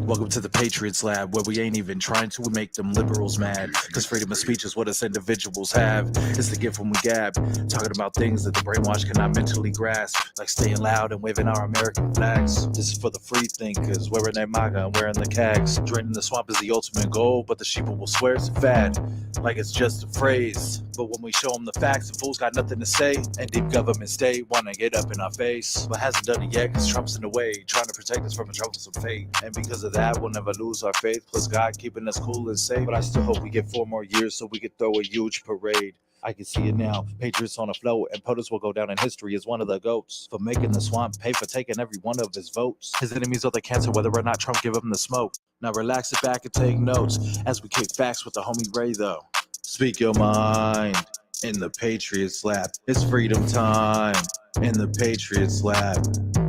Welcome to the Patriots Lab, where we ain't even trying to make them liberals mad. Cause freedom of speech is what us individuals have. It's the gift when we gab, talking about things that the brainwash cannot mentally grasp, like staying loud and waving our American flags. This is for the free thinkers, wearing their MAGA and wearing the cags. Draining the swamp is the ultimate goal, but the sheeple will swear it's a fad, like it's just a phrase. But when we show them the facts, the fools got nothing to say, and deep government state wanna get up in our face, but hasn't done it yet cause Trump's in the way, trying to protect us from a troublesome fate. And because of that, we'll never lose our faith, plus God keeping us cool and safe. But I still hope we get 4 more years so we could throw a huge parade. I can see it now, Patriots on a float, and POTUS will go down in history as one of the GOATs for making the swamp pay for taking every one of his votes. His enemies are the cancer, whether or not Trump give him the smoke. Now relax it back and take notes as we kick facts with the homie Ray though. Speak your mind in the Patriots Lab. It's freedom time in the Patriots Lab,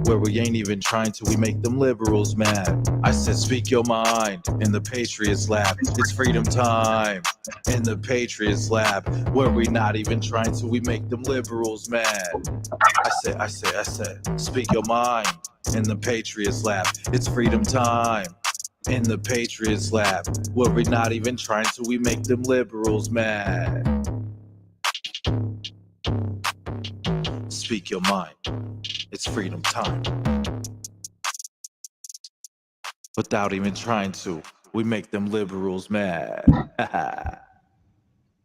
where we ain't even trying to, we make them liberals mad. I said speak your mind in the Patriots Lab. It's freedom time in the Patriots Lab, where we not even trying to, we make them liberals mad. I said, speak your mind in the Patriots Lab. It's freedom time in the Patriots Lab, where we not even trying to, we make them liberals mad. Speak your mind. It's freedom time. Without even trying to, we make them liberals mad.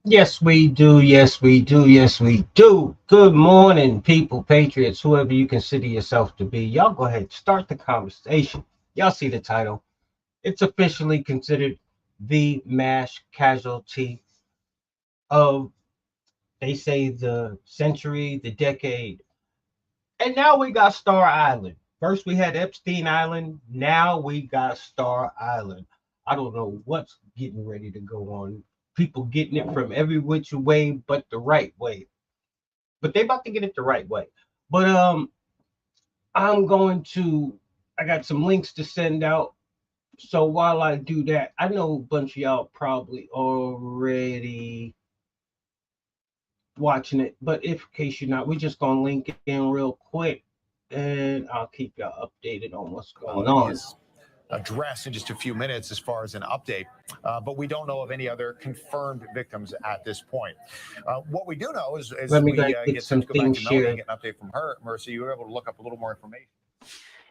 Yes, we do. Yes, we do. Yes, we do. Good morning, people, patriots, whoever you consider yourself to be. Y'all go ahead, start the conversation. Y'all see the title. It's officially considered the mass casualty of, they say, the century, the decade. And now we got Star Island. First we had Epstein Island. Now we got Star Island. I don't know what's getting ready to go on. People getting it from every which way but the right way. But they about to get it the right way. But I got some links to send out. So while I do that, I know a bunch of y'all probably already watching it, but if in case you're not, we're just gonna link it in real quick and I'll keep y'all updated on what's going on. Address in just a few minutes as far as an update, but we don't know of any other confirmed victims at this point. What we do know is Let me we get some things shared. Get an update from her, Mercy. You were able to look up a little more information.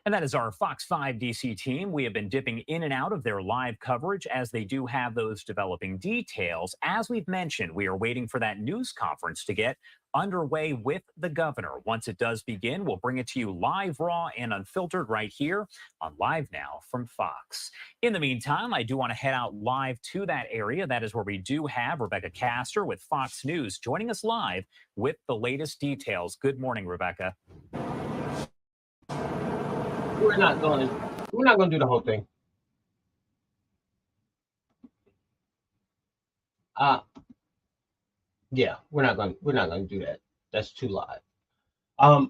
And that is our Fox 5 DC team. We have been dipping in and out of their live coverage as they do have those developing details. As we've mentioned, we are waiting for that news conference to get underway with the governor. Once it does begin, we'll bring it to you live, raw, and unfiltered right here on Live Now from Fox. In the meantime, I do want to head out live to that area. That is where we do have Rebecca Castor with Fox News joining us live with the latest details. Good morning, Rebecca. We're not going to do the whole thing. Yeah, we're not going to do that. That's too live.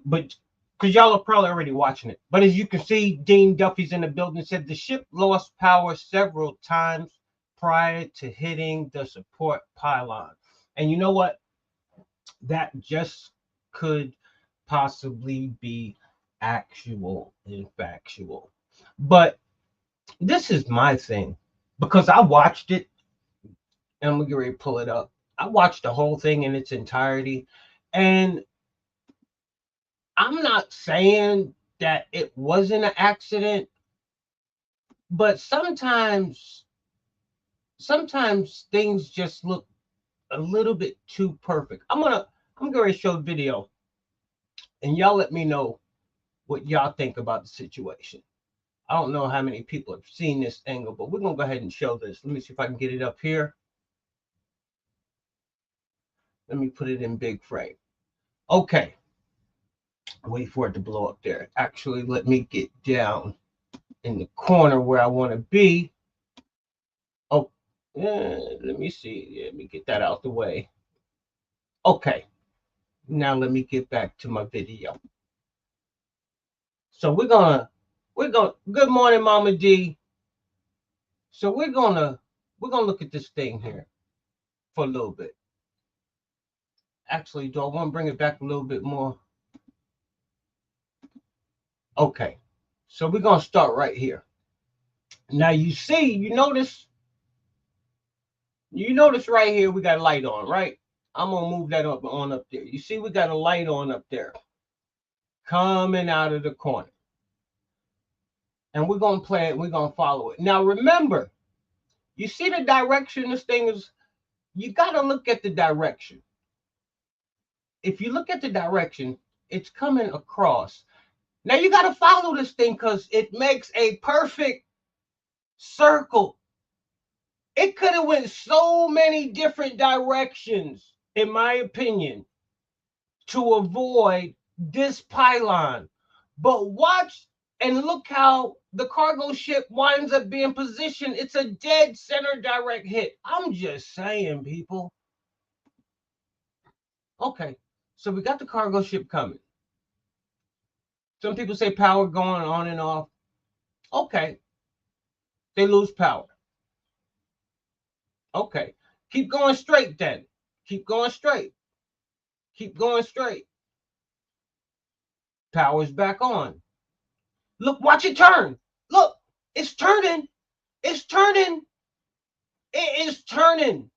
But because y'all are probably already watching it. But as you can see, Dean Duffy's in the building, said the ship lost power several times prior to hitting the support pylon. And you know what? That just could possibly be actual and factual. But this is my thing, because I watched it, and I'm gonna ready to pull it up. I watched the whole thing in its entirety, and I'm not saying that it wasn't an accident, but sometimes things just look a little bit too perfect. I'm gonna show a video, and y'all let me know what y'all think about the situation. I don't know how many people have seen this angle, but we're gonna go ahead and show this. Let me see if I can get it up here. Let me put it in big frame. Okay. Wait for it to blow up there. Actually, let me get down in the corner where I want to be. Oh, let me see. Let me get that out the way. Okay. Now let me get back to my video. So we're gonna good morning, Mama D. So we're gonna look at this thing here for a little bit. Actually, do I want to bring it back a little bit more? Okay, so we're gonna start right here. Now you notice right here we got a light on, right? I'm gonna move that up there. You see we got a light on up there coming out of the corner. And we're gonna play it, we're gonna follow it. Now remember, you see the direction this thing is, you gotta look at the direction. If you look at the direction, it's coming across. Now you gotta follow this thing because it makes a perfect circle. It could have went so many different directions, in my opinion, to avoid this pylon. But watch and look how the cargo ship winds up being positioned. It's a dead center direct hit. I'm just saying, people. Okay, so we got the cargo ship coming. Some people say power going on and off. Okay, they lose power. Okay, keep going straight then. Keep going straight. Keep going straight. Power's back on. Look, watch it turn. Look, it's turning. It's turning. It is turning.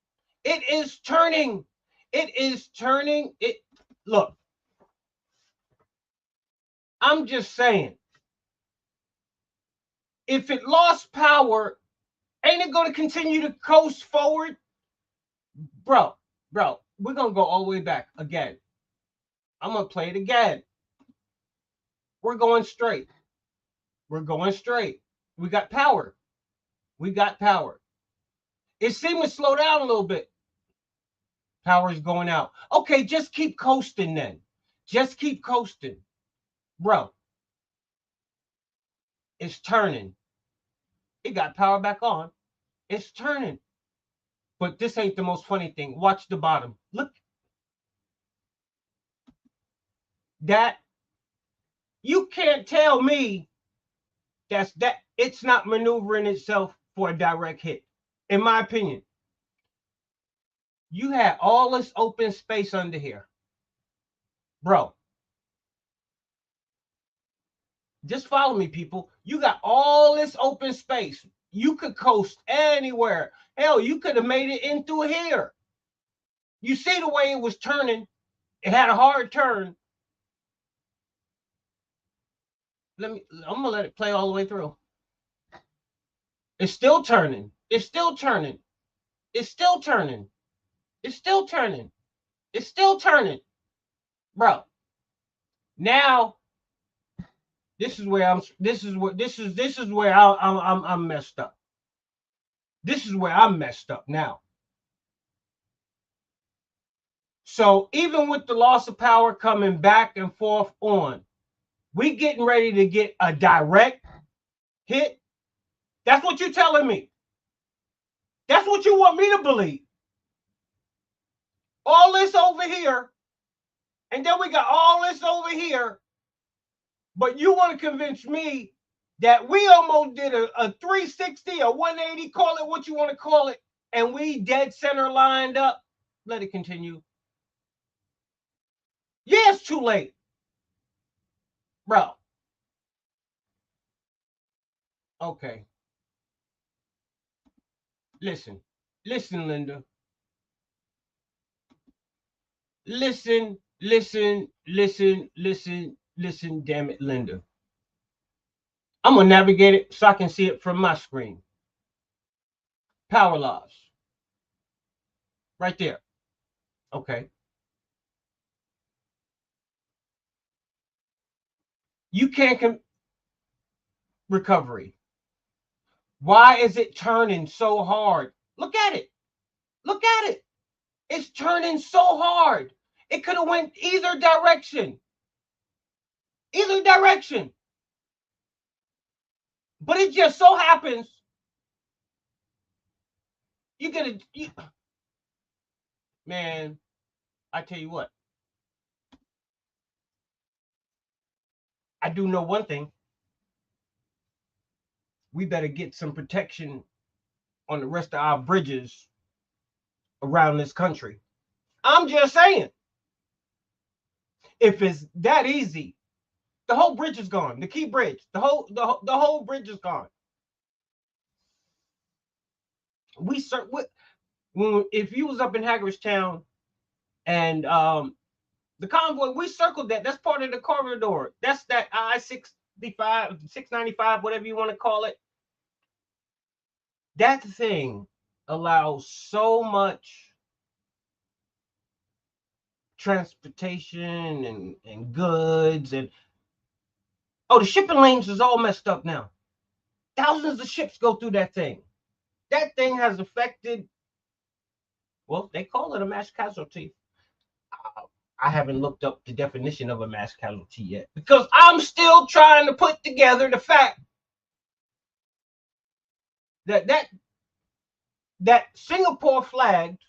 It is turning. It is turning. Look. I'm just saying. If it lost power, ain't it going to continue to coast forward? Bro, we're going to go all the way back again. I'm going to play it again. We're going straight. We're going straight. We got power. We got power. It seemed to slow down a little bit. Power is going out. Okay, just keep coasting then. Just keep coasting. Bro, it's turning. It got power back on. It's turning. But this ain't the most funny thing. Watch the bottom. Look. That, you can't tell me that it's not maneuvering itself for a direct hit. In my opinion. You had all this open space under here. Bro. Just follow me, people. You got all this open space. You could coast anywhere. Hell, you could have made it in through here. You see the way it was turning. It had a hard turn. I'm gonna let it play all the way through. It's still turning. It's still turning. It's still turning. It's still turning. It's still turning. Bro. Now this is where I'm messed up. This is where I'm messed up now. So even with the loss of power coming back and forth on, we getting ready to get a direct hit. That's what you're telling me. That's what you want me to believe. All this over here, and then we got all this over here. But you want to convince me that we almost did a 360, a 180, call it what you want to call it, and we dead center lined up. Let it continue. Yeah, it's too late. Bro. Okay. Listen, Linda. Listen, damn it, Linda. I'm going to navigate it so I can see it from my screen. Power laws. Right there. Okay. You can't recovery. Why is it turning so hard? Look at it. Look at it. It's turning so hard. It could have went either direction. Either direction. But it just so happens man, I tell you what. I do know one thing. We better get some protection on the rest of our bridges around this country. I'm just saying. If it's that easy, the whole bridge is gone. The key bridge, the whole bridge is gone. If you was up in Hagerstown and the convoy, we circled that. That's part of the corridor. That's that I-65, 695, whatever you want to call it. That thing allows so much transportation and goods and the shipping lanes is all messed up now. Thousands of ships go through that thing. That thing has affected, well, they call it a mass casualty. I haven't looked up the definition of a mass casualty yet because I'm still trying to put together the fact that Singapore flagged,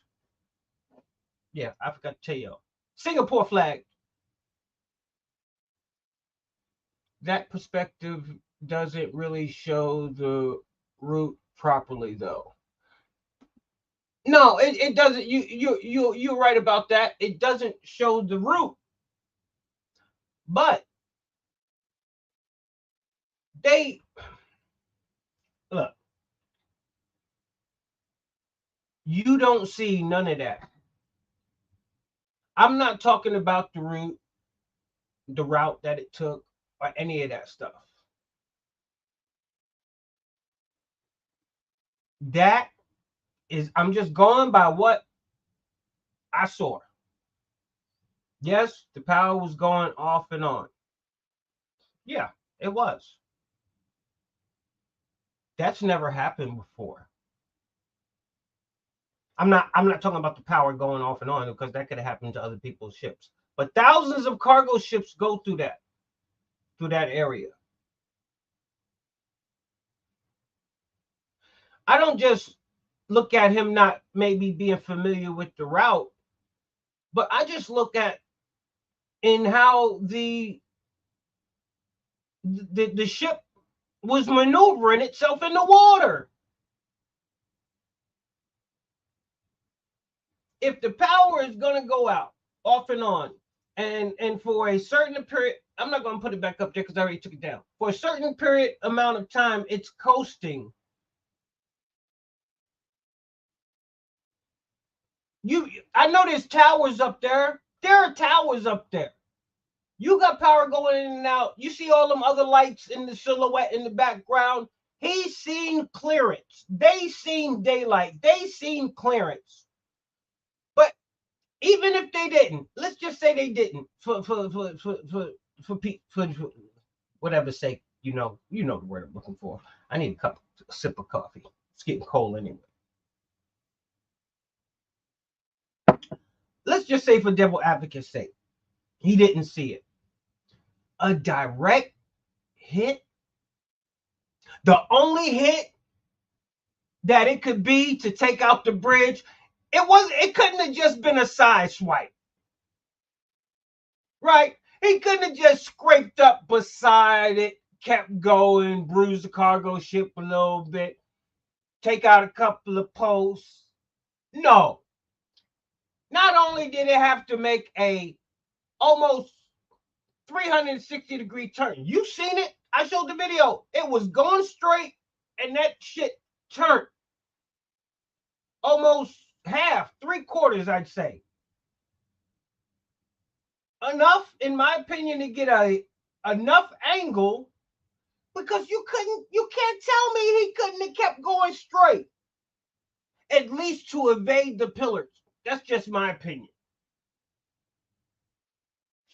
yeah, I forgot to tell you, Singapore flagged. That perspective doesn't really show the route properly, though. No, it doesn't. You're right about that. It doesn't show the route, but they look. You don't see none of that. I'm not talking about the route that it took, or any of that stuff. That is, I'm just going by what I saw. Yes, the power was going off and on. Yeah, it was. That's never happened before. I'm not talking about the power going off and on because that could have happened to other people's ships. But thousands of cargo ships go through that area. I don't just look at him not maybe being familiar with the route, but I just look at in how the ship was maneuvering itself in the water. If the power is going to go out off and on, and for a certain period, I'm not going to put it back up there because I already took it down. For a certain period amount of time, it's coasting. I know there's towers up there. There are towers up there. You got power going in and out. You see all them other lights in the silhouette in the background. He's seen clearance. They seen daylight. They seen clearance. But even if they didn't, let's just say they didn't for whatever sake, you know the word I'm looking for. I need a sip of coffee. It's getting cold anyway. Let's just say for devil advocate's sake, he didn't see it. A direct hit, the only hit that it could be to take out the bridge, it couldn't have just been a side swipe. Right? He couldn't have just scraped up beside it, kept going, bruised the cargo ship a little bit, take out a couple of posts. No. Not only did it have to make a almost 360-degree turn. You seen it? I showed the video. It was going straight, and that shit turned. Almost half, 3/4, I'd say. Enough, in my opinion, to get enough angle, because you can't tell me he couldn't have kept going straight. At least to evade the pillars. That's just my opinion.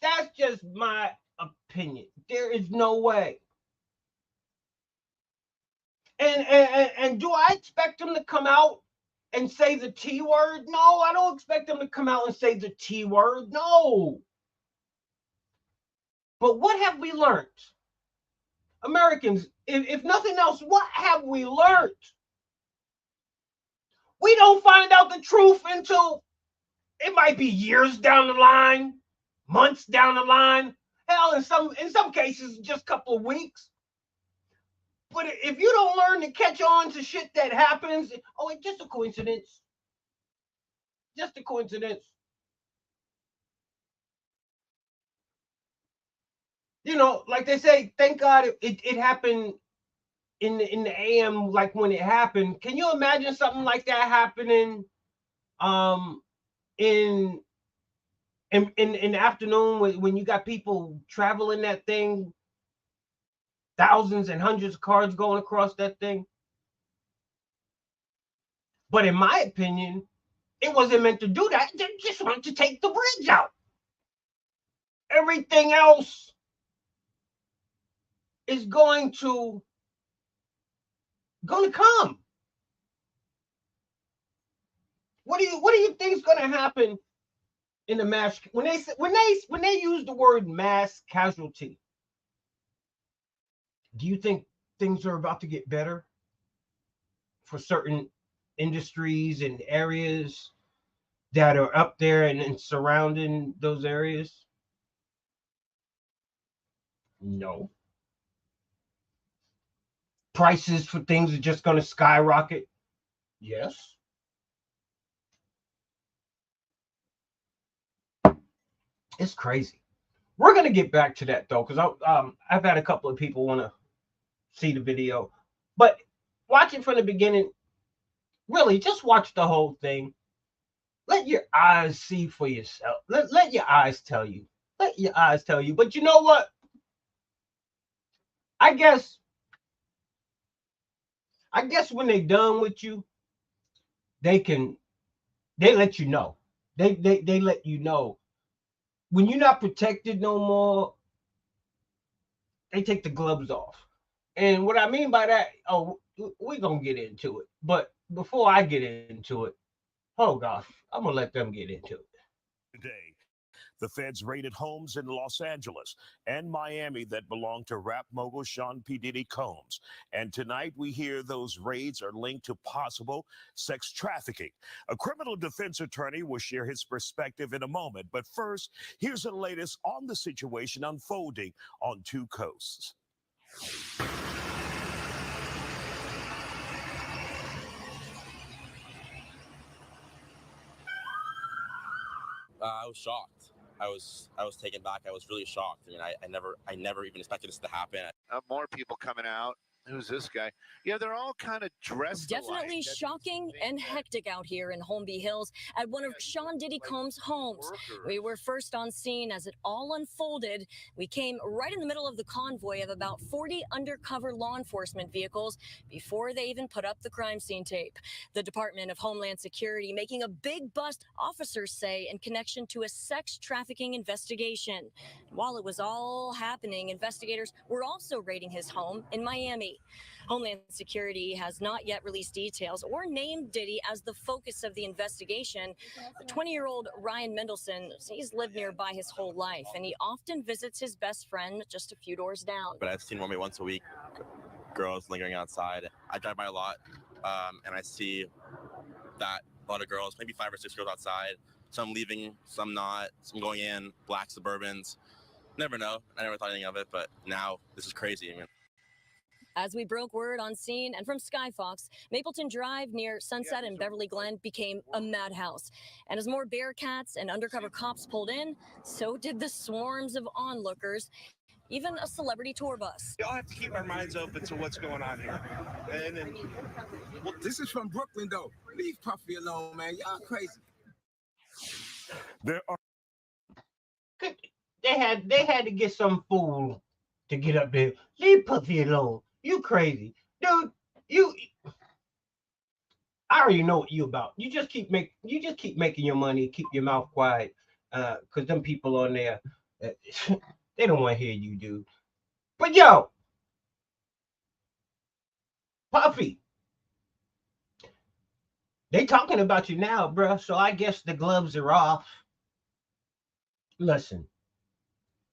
That's just my opinion. There is no way. And do I expect him to come out and say the T word? No, I don't expect him to come out and say the T word. No. But what have we learned? Americans, if nothing else, what have we learned? We don't find out the truth until it might be years down the line, months down the line, hell, in some cases, just a couple of weeks. But if you don't learn to catch on to shit that happens, oh, it's just a coincidence. Just a coincidence. You know, like they say, thank God it happened in the AM, like when it happened. Can you imagine something like that happening in the afternoon when you got people traveling that thing, thousands and hundreds of cars going across that thing? But in my opinion, it wasn't meant to do that. They just wanted to take the bridge out. Everything else is going to come. What do you think is going to happen in the mass when they use the word mass casualty? Do you think things are about to get better for certain industries and areas that are up there and surrounding those areas? No. Prices for things are just going to skyrocket? Yes. It's crazy. We're going to get back to that though, because I've had a couple of people want to see the video, but watch it from the beginning. Really, just watch the whole thing. Let your eyes see for yourself. Let your eyes tell you. Let your eyes tell you. But you know what? I guess when they're done with you, they let you know. They let you know. When you're not protected no more, they take the gloves off. And what I mean by that, we're going to get into it. But before I get into it, oh gosh, I'm going to let them get into it. Today, the feds raided homes in Los Angeles and Miami that belong to rap mogul Sean P. Diddy Combs. And tonight we hear those raids are linked to possible sex trafficking. A criminal defense attorney will share his perspective in a moment. But first, here's the latest on the situation unfolding on two coasts. I was shocked. I was taken back. I was really shocked. I mean, I never even expected this to happen. More people coming out. Who's this guy? Yeah, they're all kind of dressed Definitely alike. shocking and hectic out here in Holmby Hills at one of Sean Diddy Combs' homes. We were first on scene as it all unfolded. We came right in the middle of the convoy of about 40 undercover law enforcement vehicles before they even put up the crime scene tape. The Department of Homeland Security making a big bust, officers say, in connection to a sex trafficking investigation. While it was all happening, investigators were also raiding his home in Miami. Homeland Security has not yet released details or named Diddy as the focus of the investigation. 20-year-old Ryan Mendelson, he's lived nearby his whole life, and he often visits his best friend just a few doors down. But I've seen Romy once a week, girls lingering outside. I drive by a lot, and I see that a lot of girls, maybe 5 or 6 girls outside. Some leaving, some not, some going in, black Suburbans. Never know. I never thought anything of it, but now this is crazy. I mean, as we broke word on scene and from Skyfox, Mapleton Drive near Sunset and Beverly Glen became a madhouse. And as more Bearcats and undercover cops pulled in, so did the swarms of onlookers, even a celebrity tour bus. We all have to keep our minds open to what's going on here. And then, well, this is from Brooklyn, though. Leave Puffy alone, man. Y'all crazy. There are. They had to get some fool to get up there. Leave Puffy alone. You crazy, dude. I already know what you about. You just keep making your money. Keep your mouth quiet, cause them people on there, they don't want to hear you, dude. But yo, Puffy, they talking about you now, bro. So I guess the gloves are off.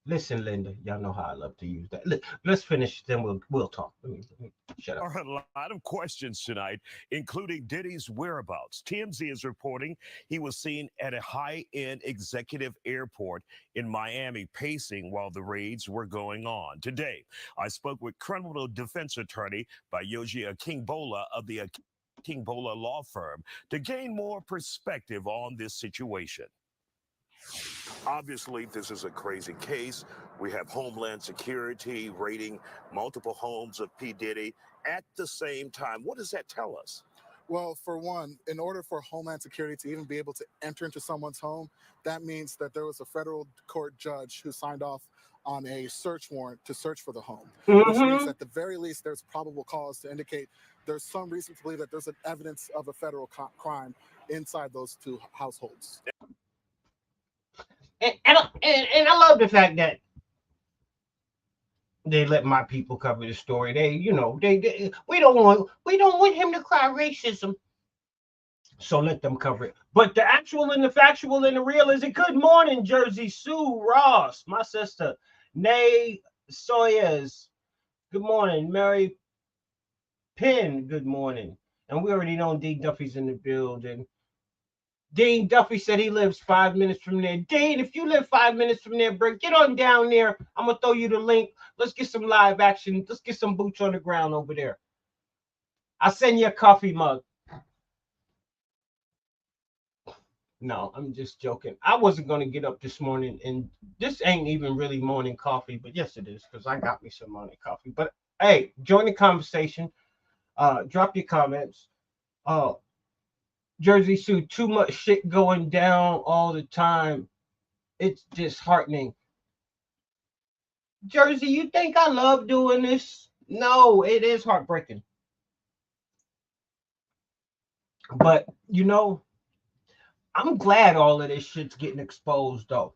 Listen, Linda, y'all know how I love to use that. Let's finish, then we'll talk. Let me shut up. There are a lot of questions tonight, including Diddy's whereabouts. TMZ is reporting he was seen at a high-end executive airport in Miami pacing while the raids were going on. Today, I spoke with criminal defense attorney Bayoji Akingbola of the Akingbola law firm to gain more perspective on this situation. Obviously, this is a crazy case. We have Homeland Security raiding multiple homes of P. Diddy at the same time. What does that tell us? Well, for one, in order for Homeland Security to even be able to enter into someone's home, that means that there was a federal court judge who signed off on a search warrant to search for the home, which means at the very least there's probable cause to indicate there's some reason to believe that there's an evidence of a federal crime inside those two households. And I love the fact that they let my people cover the story. We don't want him to cry racism, so let them cover it. But the actual and the factual and the real is it. Good morning, Jersey Sue Ross, my sister, Nay Sawyers. Good morning, Mary Penn. Good morning, and we already know Dean Duffy's in the building. Dean Duffy said he lives 5 minutes from there. Dean, if you live 5 minutes from there, bro, get on down there. I'm going to throw you the link. Let's get some live action. Let's get some boots on the ground over there. I'll send you a coffee mug. No, I'm just joking. I wasn't going to get up this morning, and this ain't even really morning coffee, but yes, it is, because I got me some morning coffee. But, hey, join the conversation. Drop your comments. Jersey Sue, too much shit going down all the time. It's disheartening. Jersey, you think I love doing this? No, it is heartbreaking. But, I'm glad all of this shit's getting exposed, though.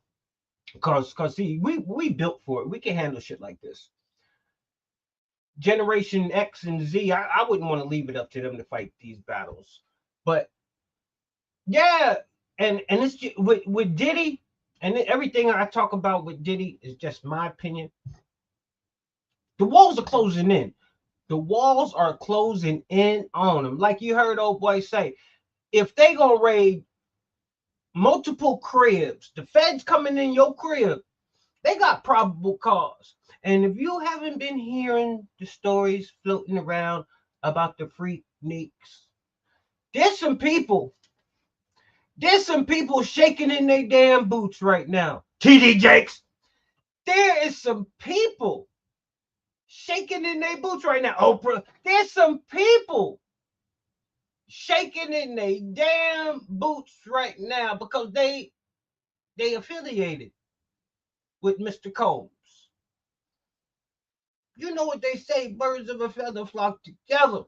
Because see, we built for it. We can handle shit like this. Generation X and Z, I wouldn't want to leave it up to them to fight these battles. But, yeah, and it's just, with Diddy, and everything I talk about with Diddy is just my opinion. The walls are closing in. The walls are closing in on him. Like you heard old boy say, if they gonna raid multiple cribs, the feds coming in your crib, they got probable cause. And if you haven't been hearing the stories floating around about the freakniks, there's some people shaking in their damn boots right now. TD Jakes. There is some people shaking in their boots right now. Oprah. There's some people shaking in their damn boots right now because they affiliated with Mr. Combs. You know what they say, birds of a feather flock together.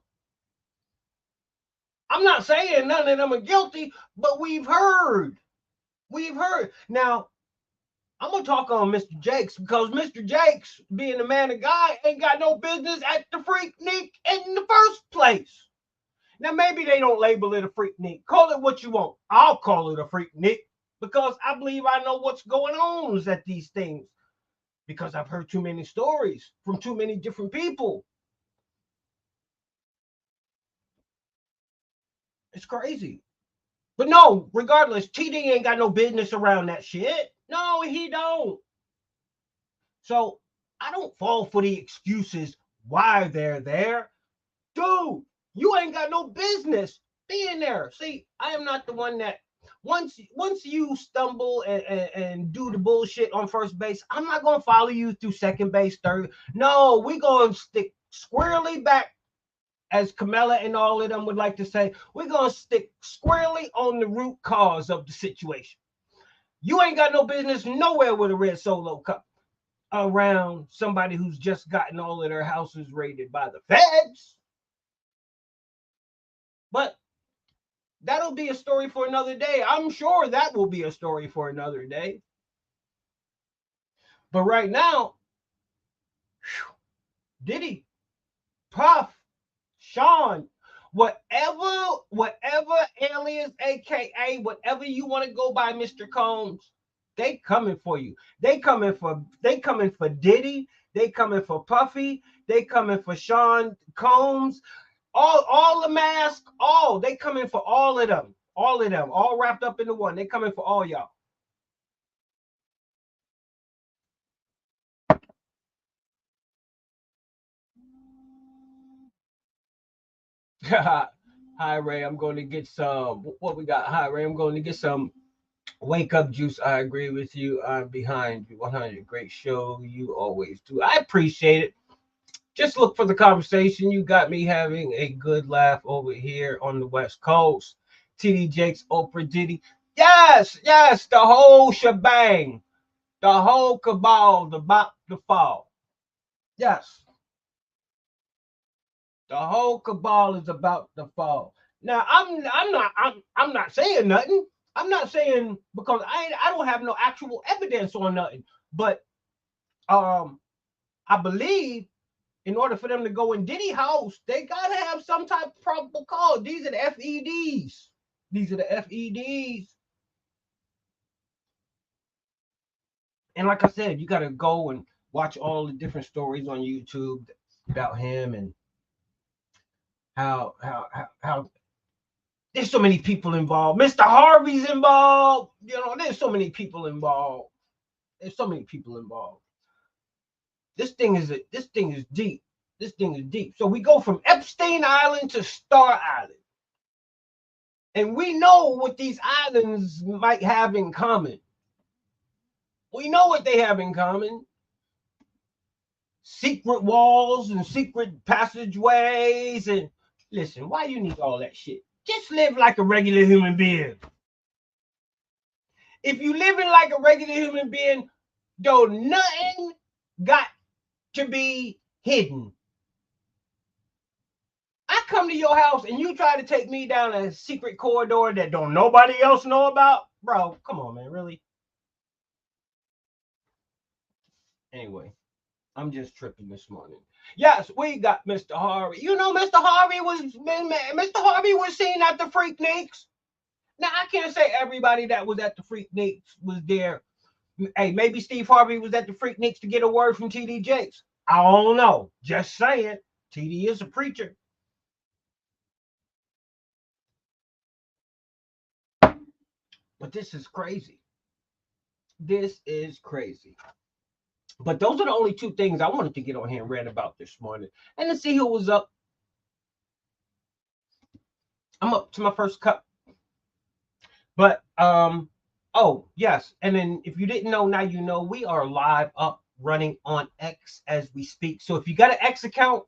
I'm not saying none of them are guilty, but we've heard. Now, I'm going to talk on Mr. Jakes because Mr. Jakes, being a man of God, ain't got no business at the freaknik in the first place. Now, maybe they don't label it a freaknik. Call it what you want. I'll call it a freaknik because I believe I know what's going on at these things because I've heard too many stories from too many different people. It's crazy. But no, regardless, TD ain't got no business around that shit. No, he don't. So I don't fall for the excuses why they're there. Dude, you ain't got no business being there. See, I am not the one that once you stumble and do the bullshit on first base, I'm not going to follow you through second base, third. No, we're going to stick squarely back. As Camilla and all of them would like to say, we're going to stick squarely on the root cause of the situation. You ain't got no business nowhere with a red Solo cup around somebody who's just gotten all of their houses raided by the feds. But that'll be a story for another day. I'm sure that will be a story for another day. But right now, Diddy, Puff, Sean, whatever alias, aka whatever you want to go by, Mr. Combs, they coming for you. They coming for Diddy. They coming for Puffy. They coming for Sean Combs. All the mask. They coming for all of them. All wrapped up into one. They coming for all y'all. Hi, Ray. I'm going to get some. What we got? Hi, Ray. I'm going to get some wake up juice. I agree with you. I'm behind you 100. Great show. You always do. I appreciate it. Just look for the conversation. You got me having a good laugh over here on the West Coast. TD Jakes, Oprah Diddy. Yes, yes, the whole shebang. The whole cabal about to fall. Yes. The whole cabal is about to fall. Now I'm not saying nothing. I'm not saying because I don't have no actual evidence on nothing. But I believe in order for them to go in Diddy house, they gotta have some type of probable cause. These are the FEDs. These are the FEDs. And like I said, you gotta go and watch all the different stories on YouTube about him and how there's so many people involved. Mr. Harvey's involved. You know, there's so many people involved. There's so many people involved. This thing is deep. This thing is deep. So we go from Epstein Island to Star Island. And we know what these islands might have in common. We know what they have in common. Secret walls and secret passageways. And listen, why you need all that shit? Just live like a regular human being. If you living like a regular human being, though nothing got to be hidden. I come to your house and you try to take me down a secret corridor that don't nobody else know about? Bro, come on, man, really? Anyway, I'm just tripping this morning. Yes, we got Mr. Harvey. You know, Mr. Harvey was seen at the Freakniks. Now, I can't say everybody that was at the Freakniks was there. Hey, maybe Steve Harvey was at the Freakniks to get a word from TD Jakes. I don't know. Just saying. TD is a preacher. But this is crazy. This is crazy. But those are the only two things I wanted to get on here and rant about this morning. And to see who was up. I'm up to my first cup. But, oh, yes. And then if you didn't know, now you know, we are live up running on X as we speak. So if you got an X account,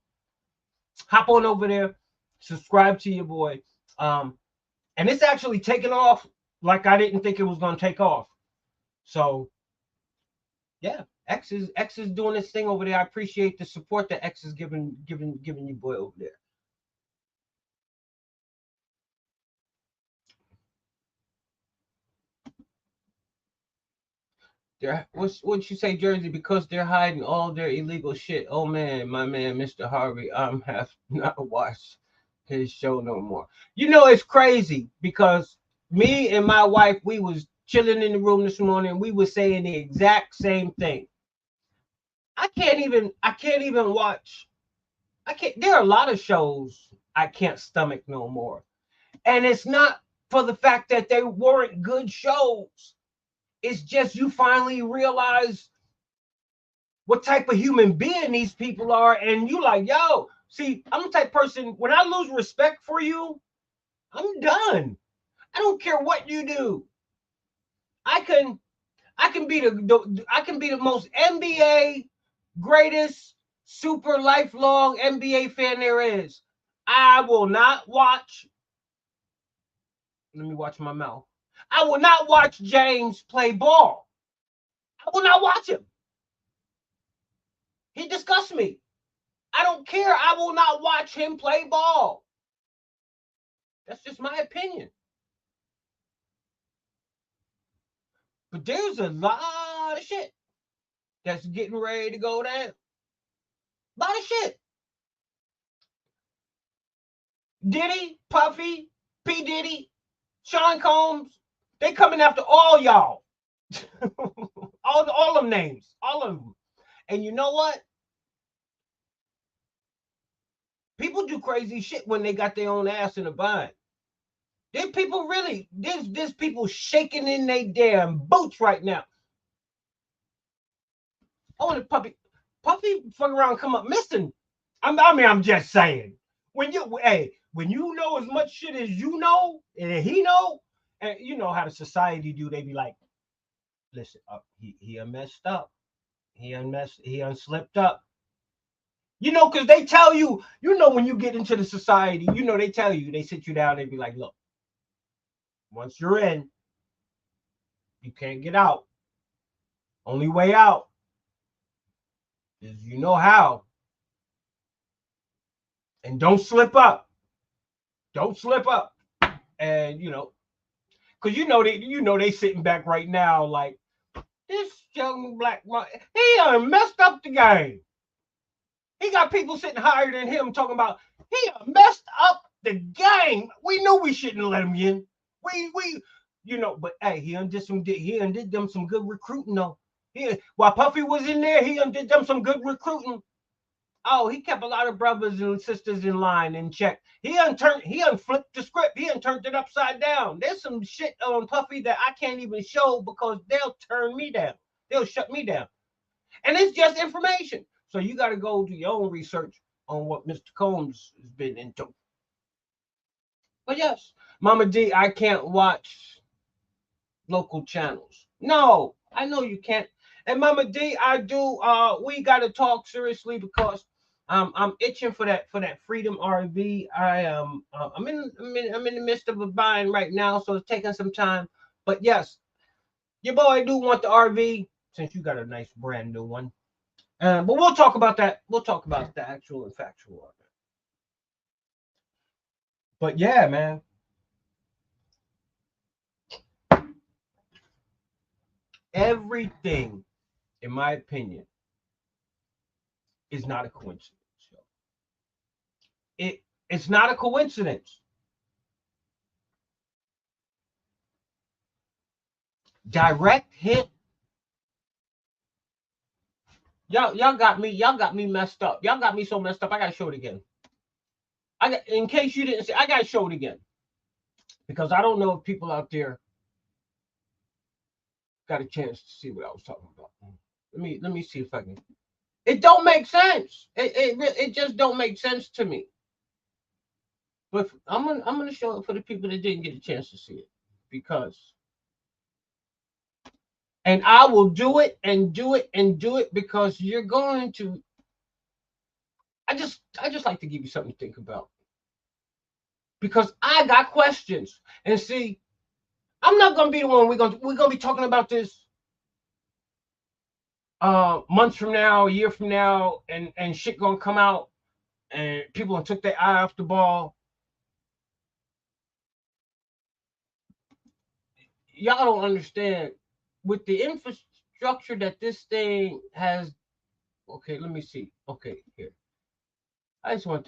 hop on over there, subscribe to your boy. And it's actually taken off like I didn't think it was going to take off. So, yeah, X is doing this thing over there. I appreciate the support that X is giving you boy over there. What'd you say, Jersey? Because they're hiding all their illegal shit. Oh man, my man, Mr. Harvey, I'm have not watched his show no more. You know, it's crazy because me and my wife, we was chilling in the room this morning. We were saying the exact same thing. I can't even watch. There are a lot of shows I can't stomach no more. And it's not for the fact that they weren't good shows. It's just you finally realize what type of human being these people are. And you like, yo, see, I'm the type of person, when I lose respect for you, I'm done. I don't care what you do. I can be the most NBA greatest super lifelong NBA fan there is. I will not watch. Let me watch my mouth. I will not watch James play ball. I will not watch him. He disgusts me. I don't care. I will not watch him play ball. That's just my opinion. But there's a lot of shit that's getting ready to go down. A lot of shit. Diddy, Puffy, P. Diddy, Sean Combs, they coming after all y'all. all them names. All of them. And you know what? People do crazy shit when they got their own ass in a bind. There's people really, there's people shaking in their damn boots right now. Oh, and Puffy fuck around come up missing. I'm just saying. When you know as much shit as you know, and he know, and you know how the society do, they be like, listen, he messed up. He unslipped up. You know, because they tell you, you know, when you get into the society, you know, they tell you, they sit you down, they be like, look, once you're in, you can't get out. Only way out is you know how. And don't slip up. Don't slip up. And you know, because you know they sitting back right now like this young black man, he messed up the game. He got people sitting higher than him talking about he messed up the game. We knew we shouldn't let him in. We you know, but hey, he undid them some good recruiting though. While Puffy was in there, he undid them some good recruiting. Oh, he kept a lot of brothers and sisters in line and check. He unflipped the script. He unturned it upside down. There's some shit on Puffy that I can't even show because they'll turn me down. They'll shut me down. And it's just information. So you got to go do your own research on what Mr. Combs has been into. But yes, Mama D, I can't watch local channels. No, I know you can't. And Mama D, I do. We got to talk seriously because I'm itching for that Freedom RV. I'm in the midst of a bind right now, so it's taking some time. But yes, your boy do want the RV since you got a nice brand new one. But we'll talk about that. We'll talk about the actual and factual of it. But yeah, man. Everything, in my opinion, is not a coincidence. It's not a coincidence. Direct hit. Y'all got me messed up. Y'all got me so messed up. I gotta show it again. In case you didn't see, I gotta show it again. Because I don't know if people out there got a chance to see what I was talking about. Let me see if I can. It don't make sense. It just don't make sense to me. But I'm gonna show it for the people that didn't get a chance to see it, because, and I will do it and do it and do it because you're going to. I just like to give you something to think about, because I got questions. And see, I'm not gonna be the one we're gonna be talking about this months from now, a year from now, and shit gonna come out and people gonna took their eye off the ball. Y'all don't understand with the infrastructure that this thing has. Okay, let me see. Okay, here. I just want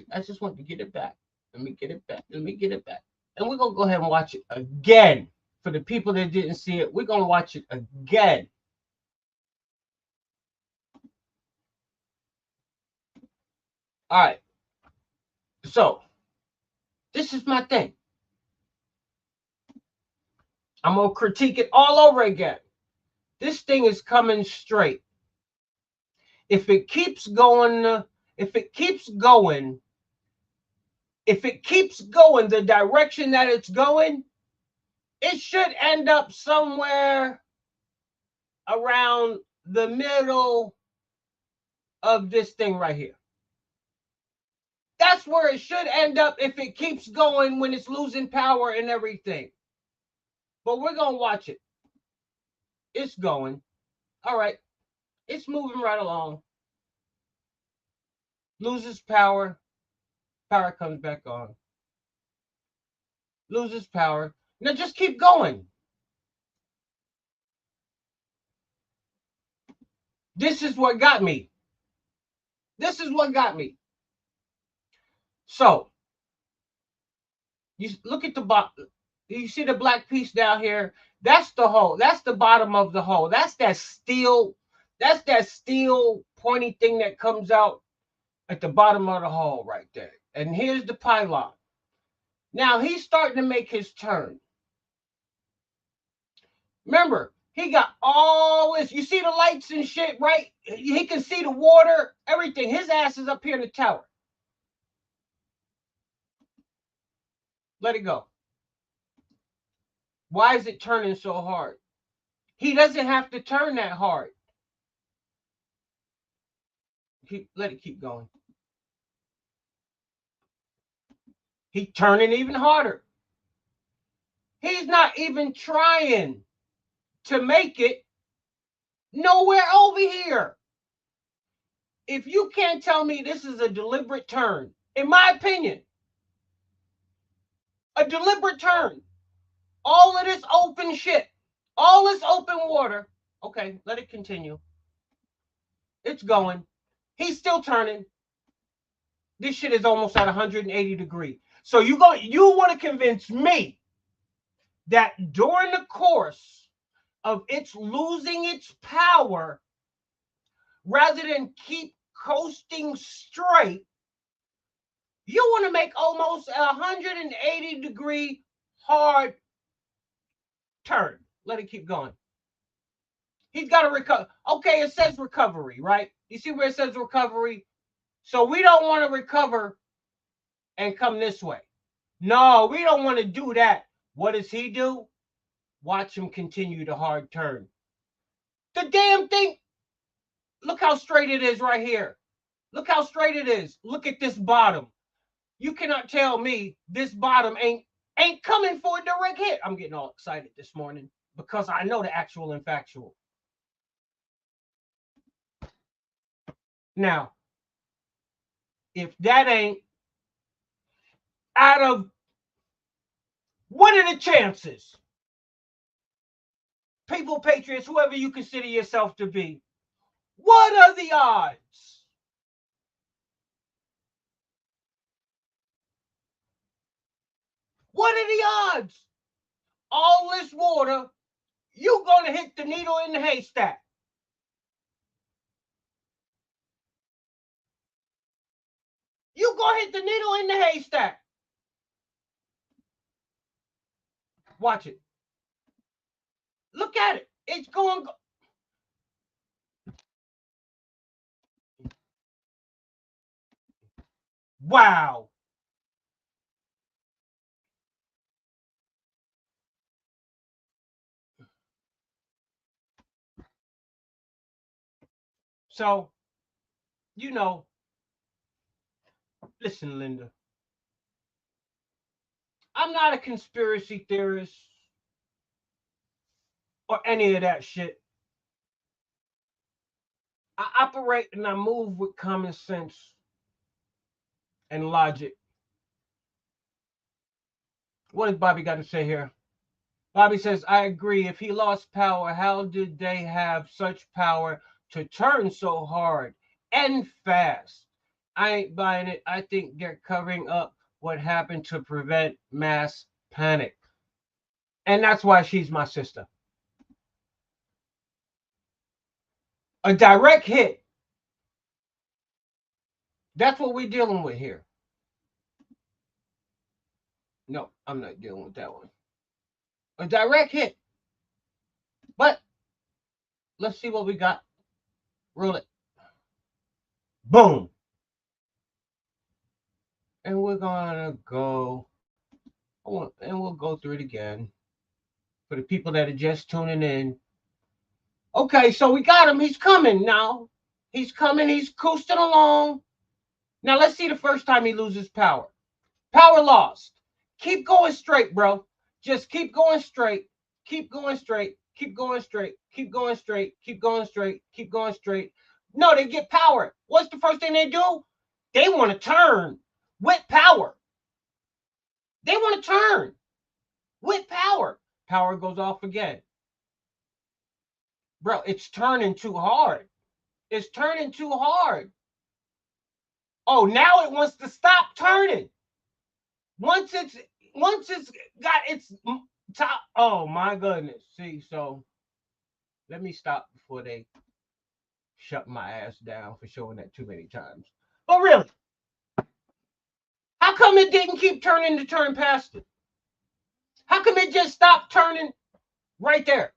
to get it back. Let me get it back. Let me get it back. And we're gonna go ahead and watch it again. For the people that didn't see it, we're gonna watch it again. All right. So this is my thing. I'm gonna critique it all over again. This thing is coming straight. If it keeps going the direction that it's going, it should end up somewhere around the middle of this thing right here. That's where it should end up if it keeps going when it's losing power and everything. But we're going to watch it. It's going. All right. It's moving right along. Loses power. Power comes back on. Loses power. Now just keep going. This is what got me. This is what got me. So, you look at the bottom. You see the black piece down here? That's the hole. That's the bottom of the hole. That's that steel pointy thing that comes out at the bottom of the hole right there. And here's the pylon. Now he's starting to make his turn. Remember, he got all this. You see the lights and shit, right? He can see the water, everything. His ass is up here in the tower. Let it go. Why is it turning so hard? He doesn't have to turn that hard. Let it keep going. He's turning even harder. He's not even trying to make it nowhere over here. If you can't tell me this is a deliberate turn, in my opinion, a deliberate turn, all of this open shit, all this open water, okay, let it continue. It's going. He's still turning. This shit is almost at 180 degrees. So you want to convince me that during the course of its losing its power, rather than keep coasting straight, you want to make almost a 180-degree hard turn. Let it keep going. He's got to recover. Okay, it says recovery, right? You see where it says recovery? So we don't want to recover and come this way. No, we don't want to do that. What does he do? Watch him continue the hard turn. The damn thing. Look how straight it is right here. Look how straight it is. Look at this bottom. You cannot tell me this bottom ain't coming for a direct hit. I'm getting all excited this morning because I know the actual and factual. Now, if that ain't out of, what are the chances? People, patriots, whoever you consider yourself to be, what are the odds? What are the odds? All this water, you're going to hit the needle in the haystack. You're going to hit the needle in the haystack. Watch it. Look at it. It's going. Wow. So, you know, listen, Linda. I'm not a conspiracy theorist or any of that shit. I operate and I move with common sense and logic. What does Bobby got to say here? Bobby says, I agree. If he lost power, how did they have such power to turn so hard and fast? I ain't buying it. I think they're covering up what happened to prevent mass panic. And that's why she's my sister. A direct hit. That's what we're dealing with here. No, I'm not dealing with that one. A direct hit. But let's see what we got. Roll it. Boom. And we're gonna go, and we'll go through it again for the people that are just tuning in. Okay, so we got him. He's coming now. He's coming. He's coasting along. Now let's see the first time he loses power. Power lost. Keep going straight, bro. Just keep going straight. Keep going straight. Keep going straight. Keep going straight. Keep going straight. Keep going straight. No, they get power. What's the first thing they do? They want to turn with power. They want to turn with power. Power goes off again. Bro, it's turning too hard. It's turning too hard. Oh, now it wants to stop turning. Once it's got its top. Oh my goodness. See, so let me stop before they shut my ass down for showing that too many times. But really, how come it didn't keep turning to turn past it? How come it just stopped turning right there?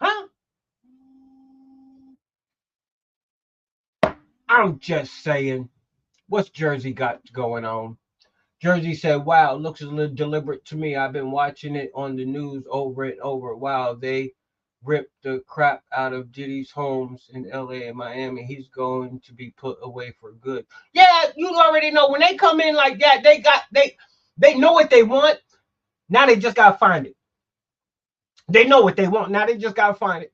Huh? I'm just saying. What's Jersey got going on? Jersey said, wow, it looks a little deliberate to me. I've been watching it on the news over and over. Wow, they ripped the crap out of Diddy's homes in LA and Miami. He's going to be put away for good. Yeah, you already know when they come in like that, they know what they want. Now they just gotta find it. They know what they want. Now they just gotta find it.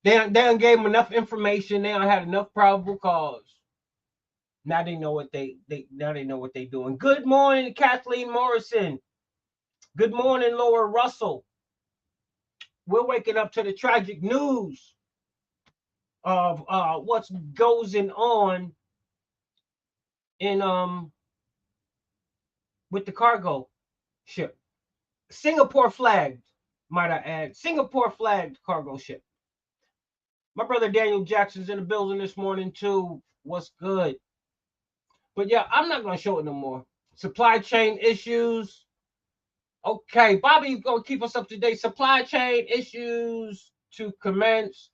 They done gave them enough information. They don't have enough probable cause. Now they know what they know what they're doing. Good morning, Kathleen Morrison. Good morning, Laura Russell. We're waking up to the tragic news of what's going on in with the cargo ship. Singapore flagged, might I add. Singapore flagged cargo ship. My brother Daniel Jackson's in the building this morning too. What's good? But yeah, I'm not going to show it no more. Supply chain issues. Okay, Bobby going to keep us up to date. Supply chain issues to commence,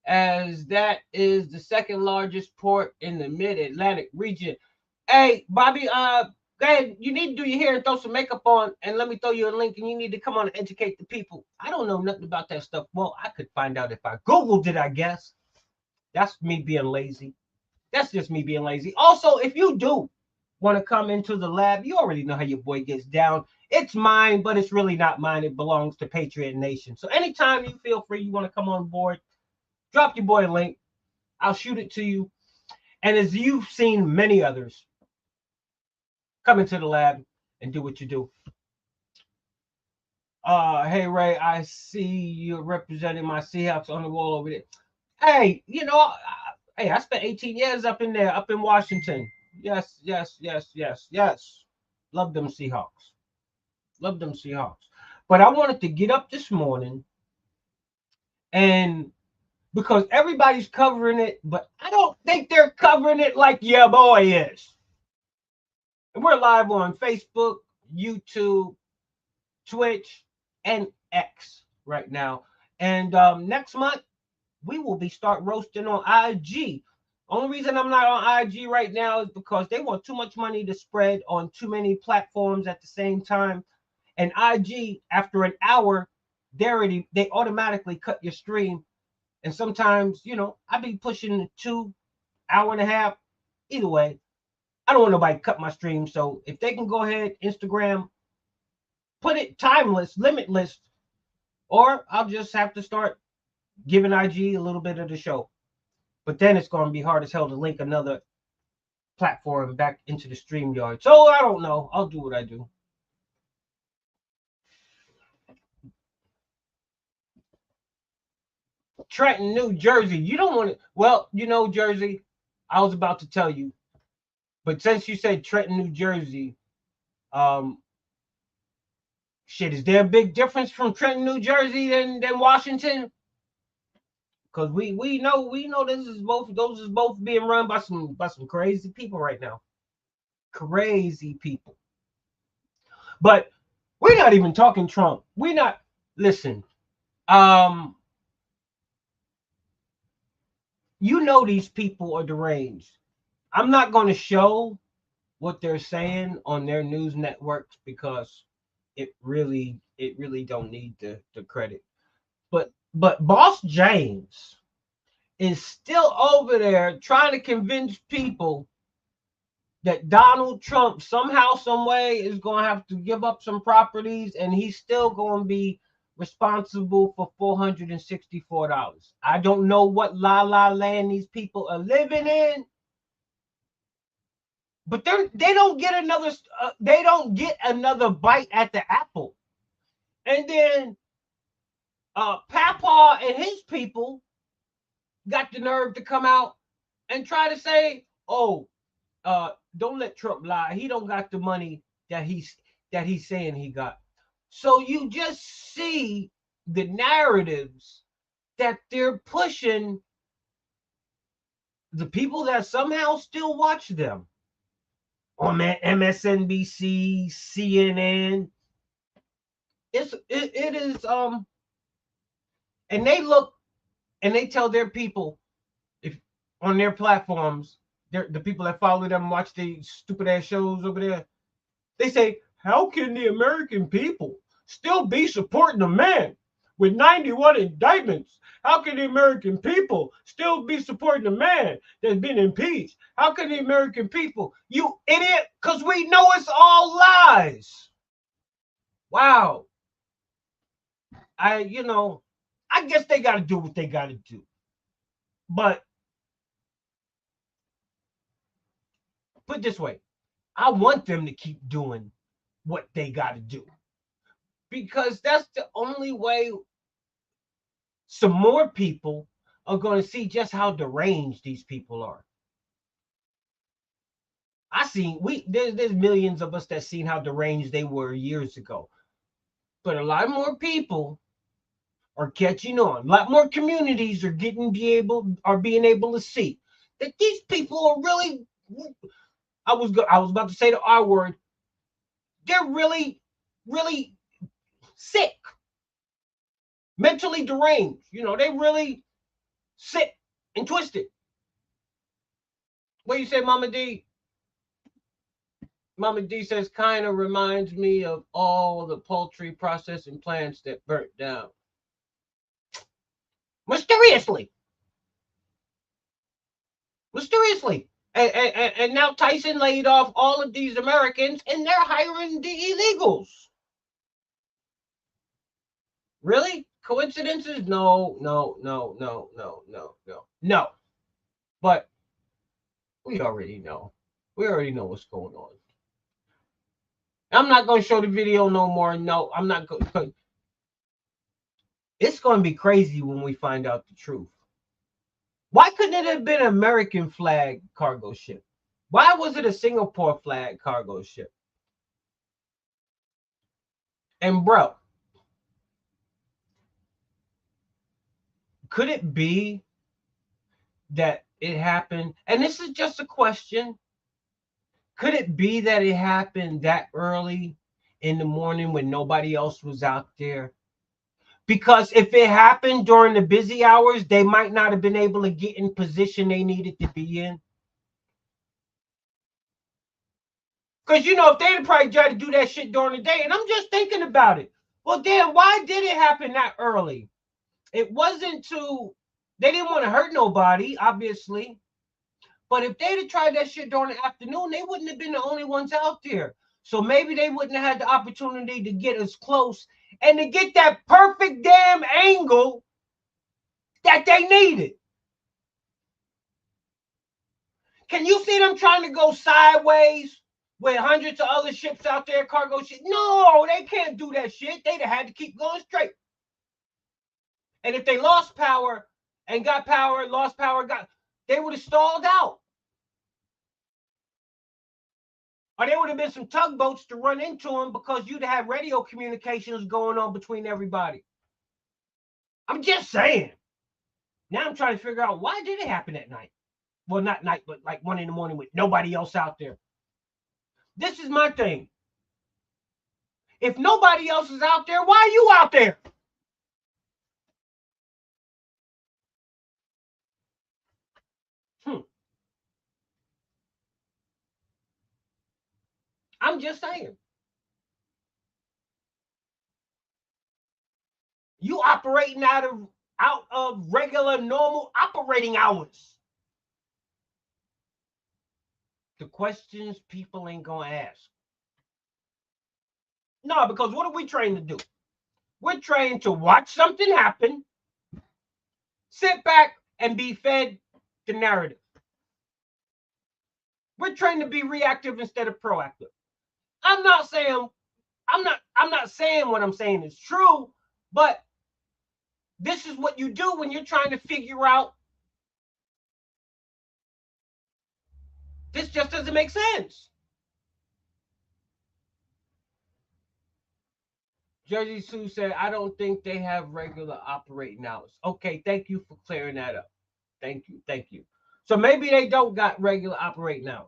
as that is the second largest port in the mid-Atlantic region. Hey, Bobby, go ahead. You need to do your hair and throw some makeup on, and let me throw you a link, and you need to come on and educate the people. I don't know nothing about that stuff. Well, I could find out if I Googled it, I guess. That's me being lazy. That's just me being lazy. Also, if you do want to come into the lab, you already know how your boy gets down. It's mine, but it's really not mine. It belongs to Patriot Nation. So anytime you feel free, you want to come on board, drop your boy a link. I'll shoot it to you. And as you've seen many others, come into the lab and do what you do. Hey, Ray, I see you're representing my Seahawks on the wall over there. Hey, you know, I spent 18 years up in there, up in Washington. Yes. Love them Seahawks. Love them Seahawks. But I wanted to get up this morning, and because everybody's covering it, but I don't think they're covering it like your boy is. And we're live on Facebook, YouTube, Twitch, and X right now. And next month, we will be start roasting on IG. Only reason I'm not on IG right now is because they want too much money to spread on too many platforms at the same time. And IG, after an hour, they automatically cut your stream. And sometimes, you know, I be pushing 2 hour and a half. Either way, I don't want nobody to cut my stream. So if they can go ahead, Instagram, put it timeless, limitless, or I'll just have to start giving IG a little bit of the show. But then it's going to be hard as hell to link another platform back into the StreamYard. So I don't know. I'll do what I do. Trenton, New Jersey. You don't want to. Well, you know, Jersey, I was about to tell you. But since you said Trenton, New Jersey, shit, is there a big difference from Trenton, New Jersey than Washington? Because we know those is both being run by some crazy people right now. Crazy people. But we're not even talking Trump. We're not. Listen. You know these people are deranged. I'm not going to show what they're saying on their news networks because it really don't need the credit. But Boss James is still over there trying to convince people that Donald Trump somehow, some way is going to have to give up some properties, and he's still going to be responsible for $464. I don't know what la land these people are living in, but they don't get another bite at the apple. And then Papa and his people got the nerve to come out and try to say, "Oh, don't let Trump lie. He don't got the money that he's saying he got." So you just see the narratives that they're pushing the people that somehow still watch them on MSNBC, CNN. It is and they look and they tell their people, if on their platforms, the people that follow them watch the stupid ass shows over there, they say, how can the American people still be supporting a man with 91 indictments. How can the American people still be supporting a man that's been impeached? How can the American people, you idiot, because we know it's all lies. Wow. I guess they got to do what they got to do. But put it this way, I want them to keep doing what they got to do, because that's the only way some more people are going to see just how deranged these people are. There's millions of us that seen how deranged they were years ago, but a lot more people are catching on. A lot more communities are being able to see that these people are really. I was about to say the R word. They're really, really sick, mentally deranged. They really sick and twisted. What you say, Mama D? Mama D says, kind of reminds me of all the poultry processing plants that burnt down. Mysteriously. And now Tyson laid off all of these Americans and they're hiring the illegals. Really? Coincidences? No. But we already know. We already know what's going on. I'm not going to show the video no more. No, I'm not going to. It's going to be crazy when we find out the truth. Why couldn't it have been an American flag cargo ship? Why was it a Singapore flag cargo ship? And bro, could it be that it happened? And this is just a question. Could it be that it happened that early in the morning when nobody else was out there? Because if it happened during the busy hours, they might not have been able to get in position they needed to be in. Because, if they'd probably tried to do that shit during the day, and I'm just thinking about it. Well, damn, why did it happen that early? It wasn't they didn't want to hurt nobody, obviously. But if they'd have tried that shit during the afternoon, they wouldn't have been the only ones out there. So maybe they wouldn't have had the opportunity to get as close and to get that perfect damn angle that they needed. Can you see them trying to go sideways with hundreds of other ships out there, cargo ship? No, they can't do that shit. They'd have had to keep going straight. And if they lost power and got power, lost power, they would have stalled out. Or there would have been some tugboats to run into them because you'd have had radio communications going on between everybody. I'm just saying. Now I'm trying to figure out, why did it happen at night? Well, not night, but like 1 a.m. with nobody else out there. This is my thing. If nobody else is out there, why are you out there? I'm just saying. You operating out of regular, normal operating hours. The questions people ain't gonna ask. No, because what are we trained to do? We're trained to watch something happen, sit back, and be fed the narrative. We're trained to be reactive instead of proactive. I'm not saying what I'm saying is true, but this is what you do when you're trying to figure out. This just doesn't make sense. Jersey Sue said, I don't think they have regular operating hours. Okay, thank you for clearing that up. Thank you. So maybe they don't got regular operating hours.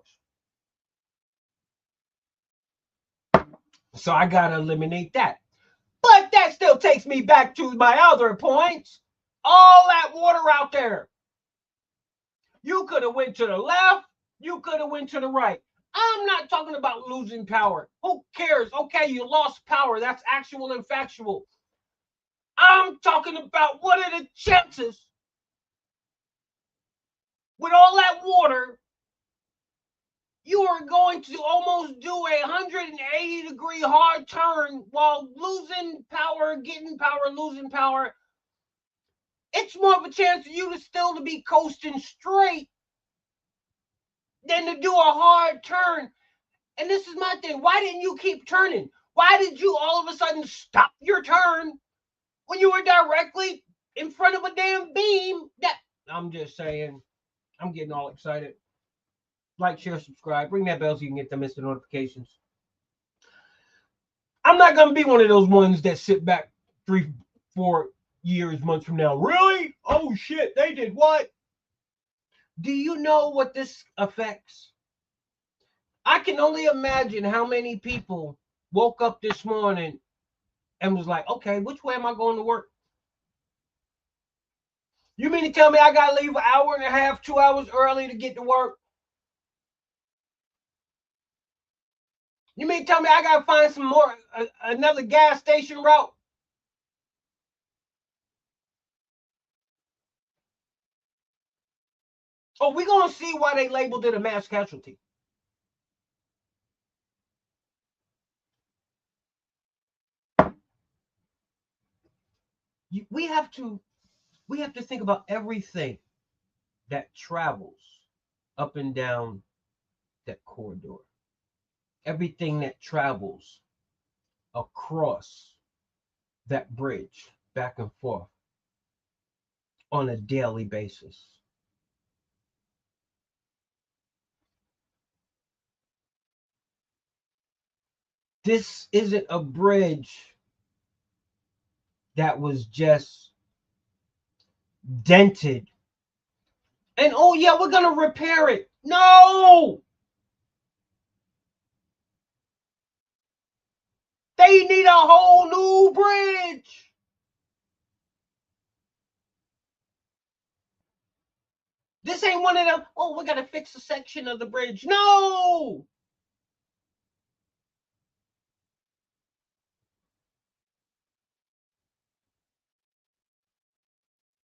So I got to eliminate that. But that still takes me back to my other points. All that water out there. You could have went to the left. You could have went to the right. I'm not talking about losing power. Who cares? Okay, you lost power. That's actual and factual. I'm talking about what are the chances with all that water you are going to almost do a 180-degree hard turn while losing power, getting power, losing power. It's more of a chance for you to still to be coasting straight than to do a hard turn. And this is my thing. Why didn't you keep turning? Why did you all of a sudden stop your turn when you were directly in front of a damn beam? That I'm just saying, I'm getting all excited. Like, share, subscribe, ring that bell so you can get the instant notifications. I'm not going to be one of those ones that sit back 3-4 years, months from now. Really? Oh, shit, they did what? Do you know what this affects? I can only imagine how many people woke up this morning and was like, okay, which way am I going to work? You mean to tell me I got to leave an hour and a half, 2 hours early to get to work? You mean to tell me I got to find some more, another gas station route? Oh, we're going to see why they labeled it a mass casualty. We have to think about everything that travels up and down that corridor. Everything that travels across that bridge back and forth on a daily basis. This isn't a bridge that was just dented and, oh yeah, we're going to repair it. No! They need a whole new bridge. This ain't one of them, oh, we got to fix a section of the bridge. No!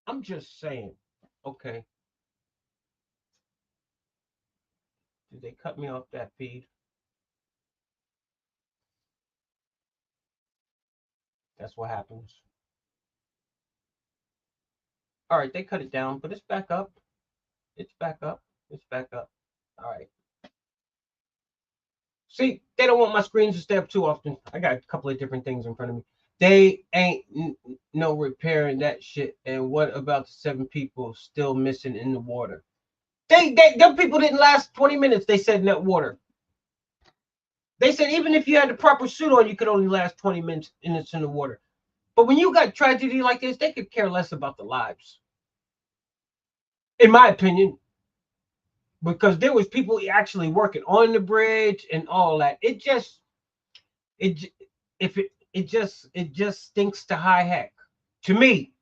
I'm just saying, okay. Did they cut me off that feed? That's what happens. All right, they cut it down, but it's back up. It's back up. It's back up. All right. See, they don't want my screens to stay up too often. I got a couple of different things in front of me. They ain't no repairing that shit. And what about the 7 people still missing in the water? Them people didn't last 20 minutes, they said, in that water. They said even if you had the proper suit on, you could only last 20 minutes in the water. But when you got tragedy like this, they could care less about the lives. In my opinion. Because there was people actually working on the bridge and all that. It just stinks to high heck. To me,